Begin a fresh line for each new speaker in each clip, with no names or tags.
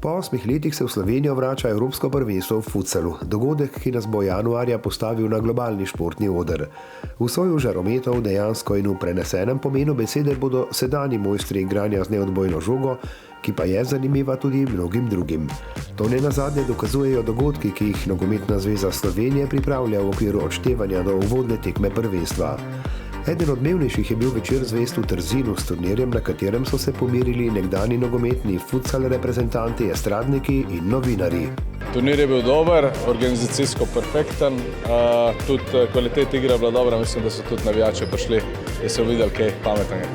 Po 8 letih se v Slovenijo vrača Evropsko prvenstvo v futsalu, dogodek, ki nas bo januarja postavil na globalni športni oder. V soju žarometov dejansko in v prenesenem pomenu besede bodo sedanji mojstri igranja z neodbojno žogo, ki pa je zanimiva tudi mnogim drugim. To ne nazadnje dokazujejo dogodki, ki jih Nogometna zveza Slovenije pripravlja v okviru odštevanja do uvodne tekme prvenstva. Eden od odmevnejših je bil večer zvezd v Trzinu s turnirjem, na katerem so se pomerili nekdani nogometni futsal reprezentanti, estradniki in novinarji.
Turnir je bil dober, organizacijsko perfekten, tudi kvalitet igre je bila dobra, mislim, da so tudi navijači prišli, da so videli kaj pametnega.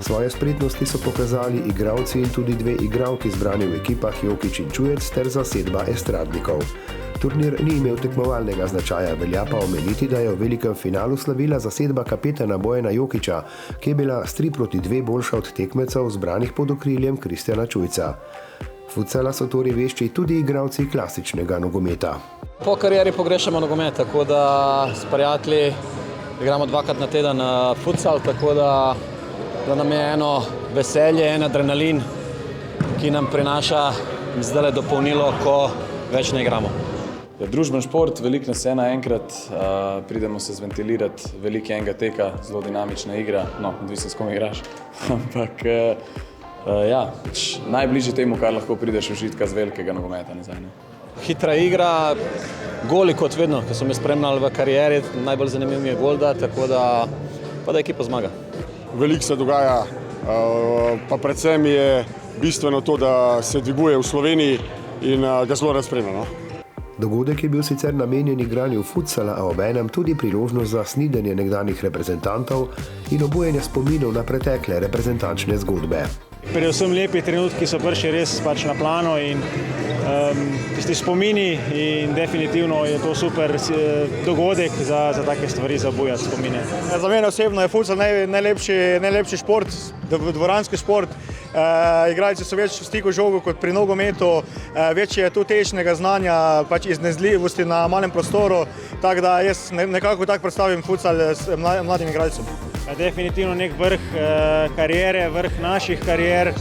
Svoje spretnosti so pokazali igralci in tudi dve igralki zbrani v ekipah Jokić in Čujec ter zasedba estradnikov. Turnir ni imel tekmovalnega značaja, velja pa omeniti, da je v velikem finalu slavila zasedba kapetana Bojana Jokića, ki je bila s 3-2 boljša od tekmecev zbranih pod okriljem Kristjana Čujca. Futsala so torej vešči tudi igralci klasičnega nogometa.
Po karieri pogrešamo nogomet, tako da s prijatelji igramo 2krat na teden futsal, tako da nam je eno veselje, en adrenalin, ki nam prinaša zdaj dopolnilo, ko več ne igramo.
Je družben šport, veliko nas je naenkrat, pridemo se zventilirati, veliko enega teka, zelo dinamična igra, odvisno s kom igraš, ampak najbližje temu, kar lahko prideš užitka z velikega nogometa nazaj.
Hitra igra, goli kot vedno, ko so me spremljali v karieri, najbolj zanimiv mi je gol da, tako da ekipa zmaga.
Veliko se dogaja, pa predvsem je bistveno to, da se dviguje v Sloveniji in ga zelo rad spremljamo.
Dogodek je bil sicer namenjen igranju futsala, a obenem tudi priložnost za snidenje nekdanjih reprezentantov in obujanje spominov na pretekle reprezentančne zgodbe.
Predvsem lepi trenutki so prišli res na plano in tisti spomini in definitivno je to super dogodek za take stvari, za obujati spomine.
Za mene osebno je futsal najlepši šport, dvoranski šport. Igralci so več v stiku žogo kot pri nogometu, več je tu tehničnega znanja, iznajdljivosti na malem prostoru, tako da jaz nekako tako predstavim futsal s mladim igralcem.
Definitivno nek vrh kariere, vrh naših karier,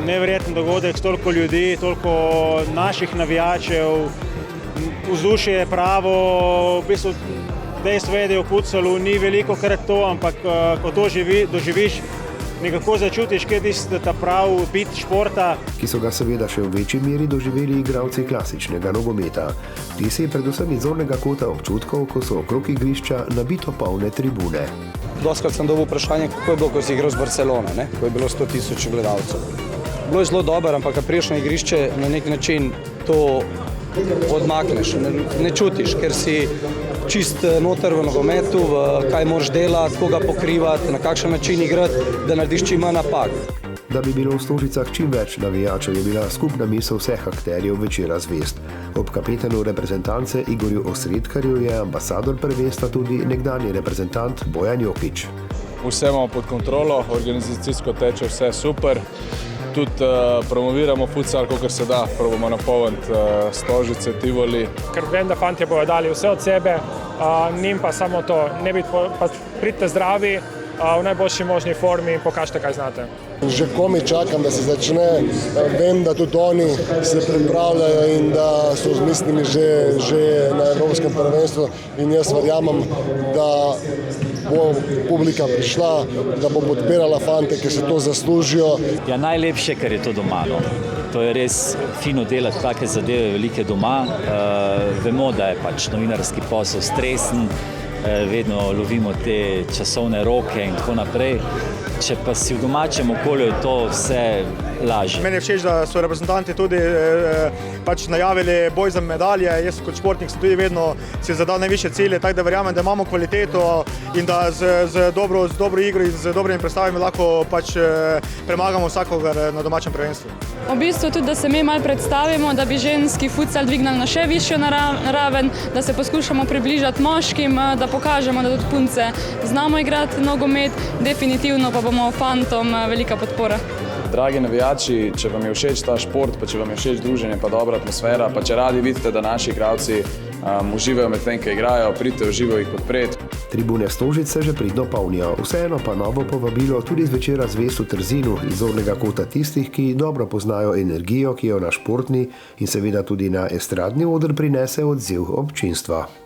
neverjeten dogodek s toliko ljudi, toliko naših navijačev, vzdušje je pravo, v bistvu dejstvo je, da v futsalu ni veliko krat to, ampak ko to doživiš, nekako začutiš, kje je ta prav bit športa.
Ki so ga seveda še v večji meri doživeli igralci klasičnega nogometa. Ti si predvsem iz zornega kota občutkov, ko so okrog igrišča nabito polne tribune.
Dostikrat sem dobil vprašanje, kako je bilo, ko si igral z Barcelone, ko je bilo 100.000 gledalcev. Bilo je zelo dobro, ampak ko priješ na igrišče, na nek način to odmakneš, ne čutiš, ker si čist noter v nogometu, kaj moraš delati, koga pokrivati, na kakšen način igrati, da narediš čim manj napak.
Da bi bilo v Stožicah čim več navijačev, je bila skupna misel vseh akterjev večera zvezd. Ob kapetanu reprezentance Igorju Osredkarju je ambasador prvenstva tudi nekdanji reprezentant Bojan Jokić.
Vse imamo pod kontrolo, organizacijsko teče vse super. Tudi promoviramo futsal, kolikor se da, probamo napolniti Stožice, Tivoli.
Ker vem, da fantje bojo dali vse od sebe, njim pa samo to, pridite zdravi, v najboljši možni formi in pokažite, kaj znate.
Že komaj čakam, da se začne. Vem, da tudi oni se pripravljajo in da so z mislimi že na Evropskem prvenstvu in jaz verjamem, da bo publika prišla, da bo podpirala fante, ki se to zaslužijo.
Ja, najlepše, ker je to doma. To je res fino delati take zadeve velike doma. Vemo, da je novinarski posel stresen, vedno lovimo te časovne roke in tako naprej. Če pa si v domačem okolju, je to vse lažje.
Meni je všeč, da so reprezentanti tudi najavili boj za medalje. Jaz kot športnik sem tudi vedno si zadal najvišje cilje, tako da verjamem, da imamo kvaliteto in da z dobro igro in z dobrimi predstavami lahko premagamo vsakogar na domačem prvenstvu.
V bistvu tudi, da se mi malo predstavimo, da bi ženski futsal dvignali na še višjo raven, da se poskušamo približati moškim, da pokažemo, da tudi punce znamo igrati nogomet, definitivno pa bomo fantom velika podpora.
Dragi navijači, če vam je všeč ta šport, pa če vam je všeč druženje, pa dobra atmosfera, pa če radi vidite, da naši igralci uživajo med tem, ko igrajo, pridite v živo jih podpreti.
Tribune Stožice že pridno polnijo, vseeno pa novo povabilo tudi zvečera zvest v Trzinu iz zornega kota tistih, ki dobro poznajo energijo, ki jo na športni in seveda tudi na estradni oder prinese odziv občinstva.